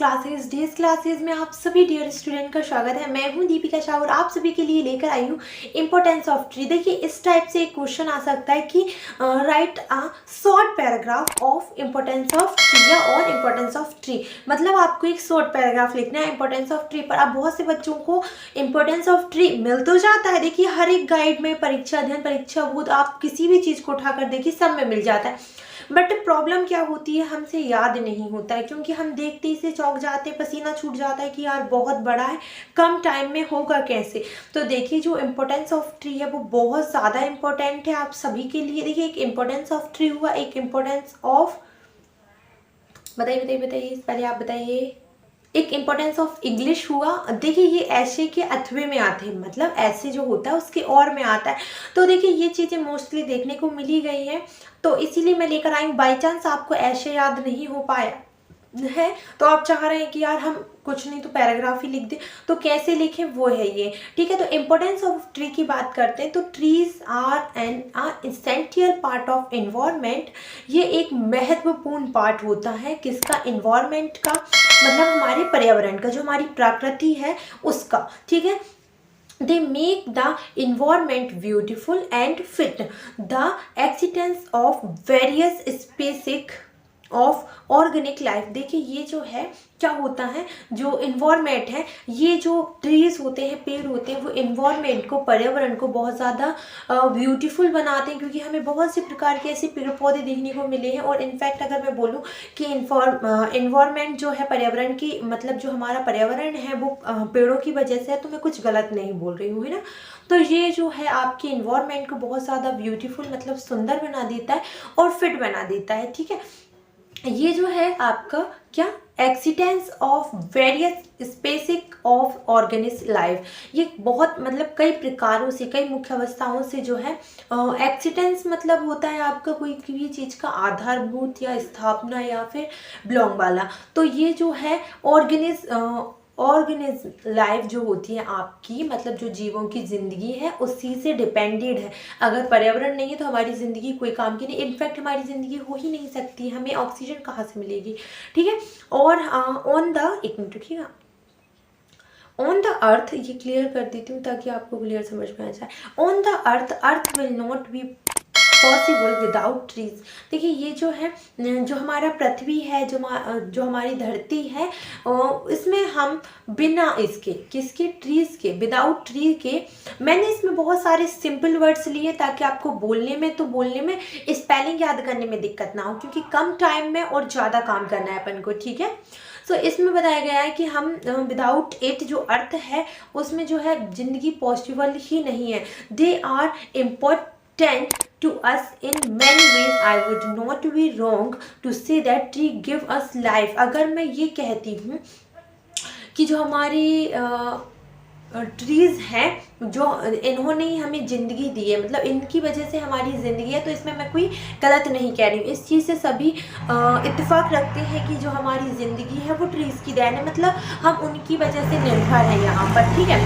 Days classes में आप सभी डियर स्टूडेंट का स्वागत है। मैं हूं दीपिका शाह और आप सभी के लिए लेकर आई हूं इंपॉर्टेंस ऑफ ट्री। देखिए इस टाइप से एक क्वेश्चन आ सकता है कि right a short paragraph of importance of tree या और इंपॉर्टेंस ऑफ ट्री। मतलब आपको एक शॉर्ट पैराग्राफ लिखना है इंपॉर्टेंस ऑफ ट्री पर। अब बहुत से बच्चों को इंपॉर्टेंस ऑफ ट्री मिल तो जाता है, देखिए हर एक गाइड में, परीक्षा अध्ययन, परीक्षा बोध, आप किसी भी चीज़ को उठाकर देखिए सब में मिल जाता है। बट प्रॉब्लम क्या होती है, हमसे याद नहीं होता है क्योंकि हम देखते ही से चौंक जाते, पसीना छूट जाता है कि यार बहुत बड़ा है, कम टाइम में होगा कैसे। तो देखिए जो इम्पोर्टेंस ऑफ ट्री है वो बहुत ज़्यादा इम्पोर्टेंट है आप सभी के लिए। देखिए एक इम्पोर्टेंस ऑफ ट्री हुआ, एक इम्पोर्टेंस ऑफ, बताइए बताइए बताइए, पहले आप बताइए। एक इम्पोर्टेंस ऑफ इंग्लिश हुआ। देखिए ये ऐसे के अथवे में आते हैं, मतलब ऐसे जो होता है उसके और में आता है। तो देखिए ये चीज़ें मोस्टली देखने को मिली गई हैं, तो इसीलिए मैं लेकर आई हूँ। बाई चांस आपको ऐसे याद नहीं हो पाया है तो आप चाह रहे हैं कि यार हम कुछ नहीं तो पैराग्राफ ही लिख दें, तो कैसे लिखें वो है ये, ठीक है। तो इम्पोर्टेंस ऑफ ट्री की बात करते हैं तो trees are an essential part of environment. ये एक महत्वपूर्ण पार्ट होता है किसका, एनवायरनमेंट का, मतलब हमारे पर्यावरण का, जो हमारी प्रकृति है उसका, ठीक है। They make the environment beautiful and fit. The existence of various species of organic life. देखिए ये जो है क्या होता है, जो इन्वायरमेंट है, ये जो ट्रीज होते हैं, पेड़ होते हैं, वो इन्वायरमेंट को, पर्यावरण को बहुत ज़्यादा ब्यूटीफुल बनाते हैं क्योंकि हमें बहुत से प्रकार के ऐसे पेड़ पौधे देखने को मिले हैं। और इनफैक्ट अगर मैं बोलूँ कि इन्वायरमेंट जो है पर्यावरण की, मतलब जो हमारा पर्यावरण है वो पेड़ों की वजह से है, तो मैं कुछ गलत नहीं बोल रही हूँ, है ना। तो ये जो है आपके इन्वायरमेंट को बहुत ज़्यादा ब्यूटीफुल, मतलब सुंदर बना देता है और फिट बना देता है, ठीक है। ये जो है आपका क्या, existence of various species of organic life. ये बहुत मतलब कई प्रकारों से, कई मुख्य अवस्थाओं से जो है एक्सिडेंस मतलब होता है आपका कोई भी चीज़ का आधारभूत या स्थापना या फिर बिलोंग वाला। तो ये जो है ऑर्गेनिज्म लाइफ जो होती है आपकी, मतलब जो जीवों की ज़िंदगी है उसी से डिपेंडेड है। अगर पर्यावरण नहीं है तो हमारी ज़िंदगी कोई काम की नहीं, इनफैक्ट हमारी ज़िंदगी हो ही नहीं सकती, हमें ऑक्सीजन कहाँ से मिलेगी, ठीक है। और ऑन द, एक मिनट रखिएगा, ऑन द अर्थ, ये क्लियर कर देती हूँ ताकि आपको क्लियर समझ में आ जाए। On the earth, earth will not be possible without trees. देखिए ये जो है, जो हमारा पृथ्वी है, जो हमारी धरती है, इसमें हम बिना इसके, किसके, ट्रीज के, विदाउट ट्री के। मैंने इसमें बहुत सारे सिंपल वर्ड्स लिए ताकि आपको बोलने में स्पेलिंग याद करने में दिक्कत ना हो, क्योंकि कम टाइम में और ज़्यादा काम करना है अपन को, ठीक है। सो इसमें बताया गया है कि हम विदाउट इट, जो अर्थ है उसमें जो है जिंदगी पॉसिबल ही नहीं है। They are important to us in many ways. I would not be wrong to say that tree give us life. अगर मैं ये कहती हूँ कि जो हमारी ट्रीज़ हैं, जो इन्होंने ही हमें ज़िंदगी दी है, मतलब इनकी वजह से हमारी ज़िंदगी है, तो इसमें मैं कोई गलत नहीं कह रही हूँ। इस चीज़ से सभी इत्तेफाक रखते हैं कि जो हमारी ज़िंदगी है वो ट्रीज़ की देन है, मतलब हम उनकी वजह से निर्भर हैं यहाँ पर, ठीक है।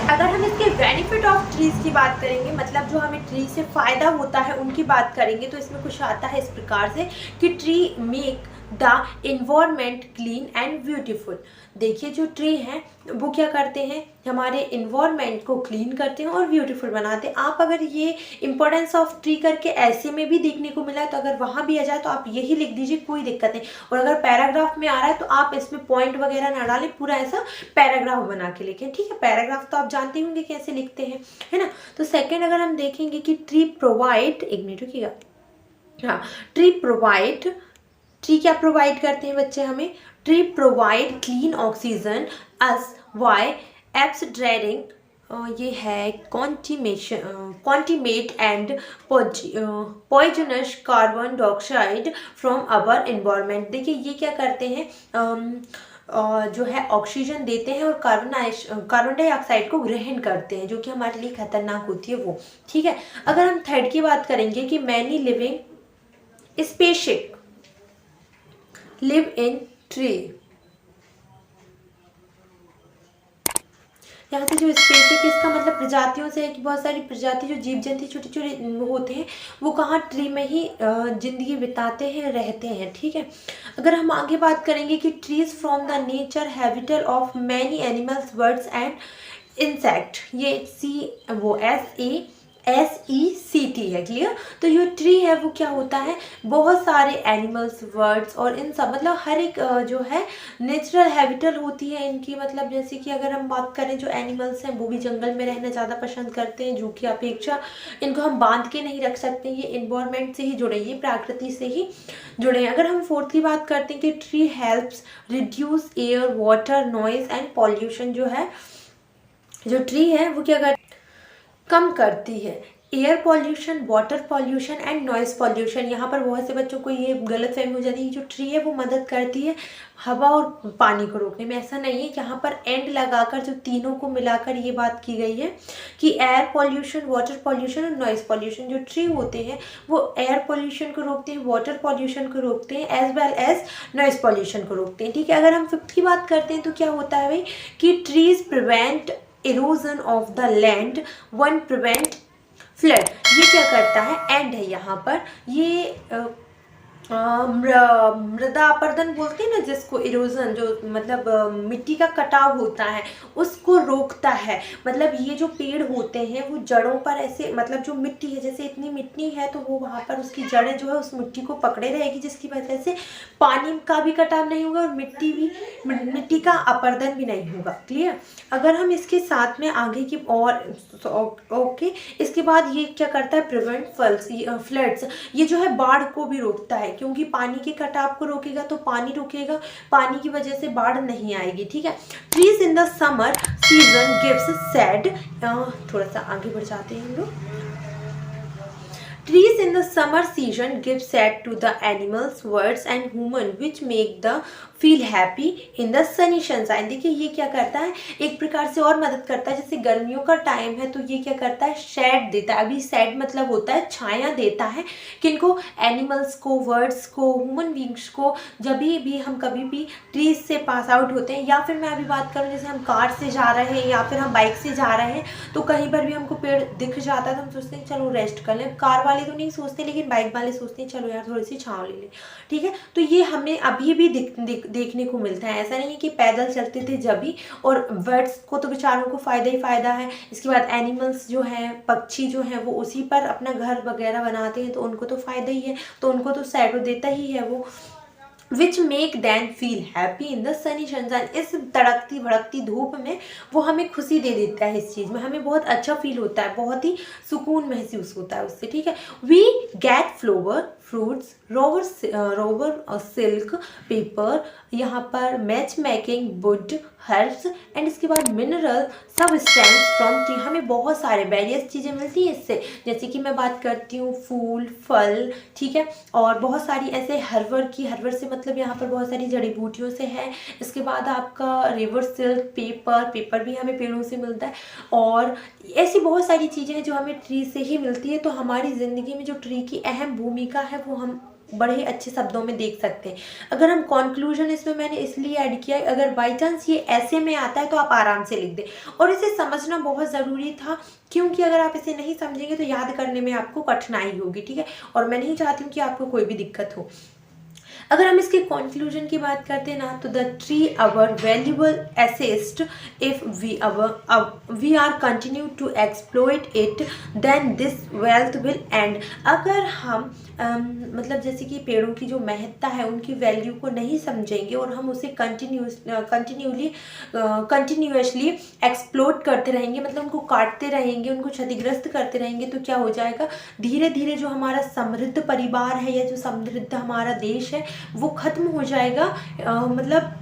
अगर हम इसके बेनिफिट ऑफ ट्रीज की बात करेंगे, मतलब जो हमें ट्री से फ़ायदा होता है उनकी बात करेंगे, तो इसमें कुछ आता है इस प्रकार से कि tree make the environment clean and beautiful. देखिए जो ट्री हैं वो क्या करते हैं, हमारे इन्वायरमेंट को क्लीन करते हैं और ब्यूटीफुल बनाते हैं। आप अगर ये इंपॉर्टेंस ऑफ ट्री करके ऐसे में भी देखने को मिला है तो अगर वहाँ भी आ जाए तो आप यही लिख दीजिए, कोई दिक्कत नहीं। और अगर पैराग्राफ में आ रहा है तो आप इसमें पॉइंट वगैरह ना डालें, पूरा ऐसा पैराग्राफ बना के लिखें, ठीक है। पैराग्राफ तो आप जानते होंगे कैसे लिखते हैं, है ना। तो सेकेंड अगर हम देखेंगे कि ट्री प्रोवाइड, एक मिनट रुकिएगा, हाँ, ट्री क्या प्रोवाइड करते हैं बच्चे हमें, tree provide clean oxygen us by abstracting, ये है contaminate and poisonous carbon dioxide from our environment. देखिए ये क्या करते हैं, जो है ऑक्सीजन देते हैं और कार्बन डाइऑक्साइड को ग्रहण करते हैं, जो कि हमारे लिए खतरनाक होती है वो, ठीक है। अगर हम थर्ड की बात करेंगे कि many living species live in tree, यहाँ से जो स्पेसिक, इसका मतलब प्रजातियों से है कि बहुत सारी प्रजाति जो जीव जंतु छोटे छोटे होते हैं वो कहाँ ट्री में ही ज़िंदगी बिताते हैं, रहते हैं। ठीक है, अगर हम आगे बात करेंगे कि trees from the nature habitat of many animals, birds and insect, ये SECT है, क्लियर। तो ये ट्री है वो क्या होता है, बहुत सारे एनिमल्स, बर्ड्स और इन सब मतलब हर एक जो है नेचुरल हैबिटेट होती है इनकी। मतलब जैसे कि अगर हम बात करें जो एनिमल्स हैं वो भी जंगल में रहना ज़्यादा पसंद करते हैं, जो कि अपेक्षा इनको हम बांध के नहीं रख सकते, ये इन्वायरमेंट से ही जुड़े, ये प्रकृति से ही जुड़े हैं। अगर हम फोर्थ की बात करते हैं कि tree helps reduce air, water, noise and pollution, जो ट्री है वो क्या कम करती है air pollution, water pollution and noise pollution. यहाँ पर बहुत से बच्चों को ये गलत फहमी हो जाती है कि जो ट्री है वो मदद करती है हवा और पानी को रोकने में। ऐसा नहीं है, यहाँ पर एंड लगाकर जो तीनों को मिलाकर ये बात की गई है कि एयर पॉल्यूशन, वाटर पॉल्यूशन और नॉइज़ पॉल्यूशन, जो ट्री होते हैं वो एयर पॉल्यूशन को रोकते हैं, वाटर पॉल्यूशन को रोकते हैं, as well as noise pollution को रोकते हैं। ठीक है, अगर हम फिफ्थ की बात करते हैं तो क्या होता है भाई कि trees prevent erosion of the land, one prevent flood। ये क्या करता है, एंड है यहाँ पर, ये मृदा अपरदन बोलते हैं ना जिसको, इरोजन जो मतलब मिट्टी का कटाव होता है उसको रोकता है। मतलब ये जो पेड़ होते हैं वो जड़ों पर ऐसे, मतलब जो मिट्टी है, जैसे इतनी मिट्टी है तो वो वहाँ पर उसकी जड़ें जो है उस मिट्टी को पकड़े रहेगी, जिसकी वजह से पानी का भी कटाव नहीं होगा और मिट्टी का अपरदन भी नहीं होगा। क्लियर। अगर हम इसके साथ में आगे की और ओके, इसके बाद ये क्या करता है, प्रिवेंट फ्लड्स, ये जो है बाढ़ को भी रोकता है, क्योंकि पानी के कटाव को रोकेगा तो पानी रुकेगा, पानी की वजह से बाढ़ नहीं आएगी। ठीक है। Trees in the summer season gives shade, थोड़ा सा आगे बढ़ जाते हैं हम लोग। Trees in the summer season give shade to the animals, birds and human, which make the feel happy in the sunny sunshine। देखिए ये क्या करता है, एक प्रकार से और मदद करता है। जैसे गर्मियों का टाइम है तो ये क्या करता है, शेड देता है। अभी शेड मतलब होता है छाया देता है, किनको, एनिमल्स को, बर्ड्स को, ह्यूमन बींग्स को। जब भी हम कभी भी ट्रीज से पास आउट होते हैं, या फिर मैं अभी बात करूँ जैसे हम कार से जा रहे हैं या फिर हम बाइक से जा रहे हैं, तो कहीं पर भी हमको पेड़ दिख जाता है तो हम सोचते हैं चलो रेस्ट कर लें। कार वाले तो नहीं सोचते, लेकिन बाइक वाले सोचते हैं चलो यार थोड़ी सी छांव ले लें। ठीक है, तो ये हमें अभी भी देखने को मिलता है। ऐसा नहीं है कि पैदल चलते थे जब भी, और बर्ड्स को तो बेचारों को फ़ायदा ही फ़ायदा है। इसके बाद एनिमल्स जो हैं, पक्षी जो हैं, वो उसी पर अपना घर वगैरह बनाते हैं, तो उनको तो फ़ायदा ही है, तो उनको तो शैडो देता ही है वो, which make than feel happy in the sunny sunshine. इस तड़कती भड़कती धूप में वो हमें खुशी दे देता है, इस चीज़ में हमें बहुत अच्छा फील होता है, बहुत ही सुकून महसूस होता है उससे। ठीक है, वी गेट फ्लोवर, फ्रूट्स, रोवर और सिल्क, पेपर, यहाँ पर match making, wood, herbs and इसके बाद मिनरल सबस्टेंस फ्रॉम ट्री। हमें बहुत सारे वेरियस चीज़ें मिलती हैं इससे, जैसे कि मैं बात करती हूँ फूल, फल, ठीक है, और बहुत सारी ऐसे हर्बर से मतलब यहाँ पर बहुत सारी जड़ी बूटियों से है। इसके बाद आपका रिवर सिल्क, पेपर भी हमें पेड़ों से मिलता है, और ऐसी बहुत सारी चीज़ें हैं जो हमें ट्री से ही मिलती है। तो हमारी ज़िंदगी में जो ट्री की अहम भूमिका है वो हम बड़े अच्छे शब्दों में देख सकते हैं। अगर हम कंक्लूजन इसमें मैंने इसलिए ऐड किया, अगर बाई चांस ये ऐसे में आता है तो आप आराम से लिख दें, और इसे समझना बहुत ज़रूरी था, क्योंकि अगर आप इसे नहीं समझेंगे तो याद करने में आपको कठिनाई होगी। ठीक है, और मैं नहीं चाहती हूँ कि आपको कोई भी दिक्कत हो। अगर हम इसके कंक्लूजन की बात करते हैं ना, तो the tree our valuable asset, if we are continue to exploit it then this wealth will end. अगर हम मतलब जैसे कि पेड़ों की जो महत्ता है उनकी वैल्यू को नहीं समझेंगे और हम उसे कंटिन्यूअसली एक्सप्लोट करते रहेंगे, मतलब उनको काटते रहेंगे, उनको क्षतिग्रस्त करते रहेंगे, तो क्या हो जाएगा, धीरे धीरे जो हमारा समृद्ध परिवार है या जो समृद्ध हमारा देश है वो खत्म हो जाएगा, मतलब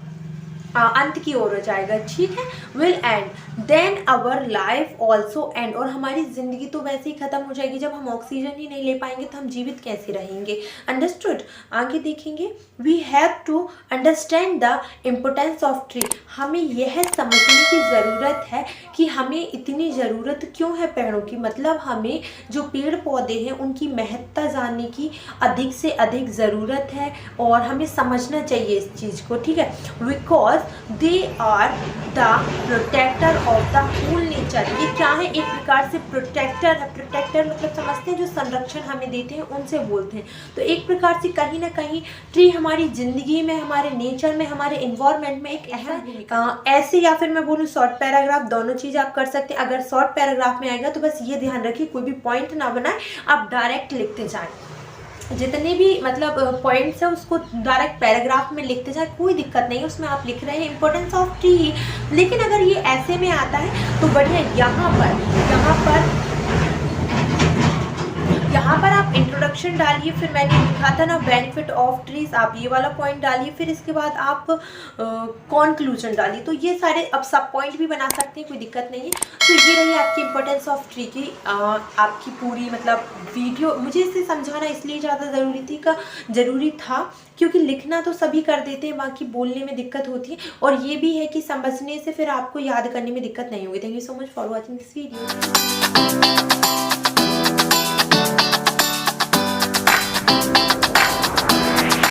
अंत की ओर हो जाएगा। ठीक है, will end then our life also end. और हमारी ज़िंदगी तो वैसे ही ख़त्म हो जाएगी, जब हम ऑक्सीजन ही नहीं ले पाएंगे तो हम जीवित कैसे रहेंगे। अंडरस्टूड। आगे देखेंगे, we have to understand the importance of tree. हमें यह समझने की ज़रूरत है कि हमें इतनी ज़रूरत क्यों है पेड़ों की, मतलब हमें जो पेड़ पौधे हैं उनकी महत्ता जानने की अधिक से अधिक ज़रूरत है और हमें समझना चाहिए इस चीज़ को। ठीक है, because they are the protector of the whole nature. ये क्या है, एक प्रकार से प्रोटेक्टर है। प्रोटेक्टर मतलब समझते हैं जो संरक्षण हमें देते हैं उनसे बोलते हैं। तो एक प्रकार से कहीं ना कहीं ट्री हमारी ज़िंदगी में, हमारे नेचर में, हमारे इन्वायरमेंट में एक अहम भूमिका। ऐसे या फिर मैं बोलूँ शॉर्ट पैराग्राफ, दोनों चीज़ आप कर सकते हैं। अगर शॉर्ट पैराग्राफ में आएगा तो बस ये ध्यान रखिए कोई भी पॉइंट ना बनाए, आप डायरेक्ट लिखते जाएँ। जितने भी मतलब पॉइंट्स है उसको डायरेक्ट पैराग्राफ में लिखते जाए, कोई दिक्कत नहीं है, उसमें आप लिख रहे हैं इंपॉर्टेंस ऑफ ट्री। लेकिन अगर ये ऐसे में आता है तो बढ़िया, यहाँ पर आप इंट्रोडक्शन डालिए। फिर मैंने लिखा था ना बेनिफिट ऑफ ट्रीज, आप ये वाला पॉइंट डालिए। फिर इसके बाद आप कॉन्क्लूजन डालिए। तो ये सारे अब सब पॉइंट भी बना सकते हैं, कोई दिक्कत नहीं है। तो ये रही आपकी इंपॉर्टेंस ऑफ ट्री की आपकी पूरी मतलब वीडियो। मुझे इसे समझाना इसलिए ज़्यादा ज़रूरी था क्योंकि लिखना तो सभी कर देते हैं, बाकी बोलने में दिक्कत होती है। और ये भी है कि समझने से फिर आपको याद करने में दिक्कत नहीं होगी। Thank you so much for watching this video.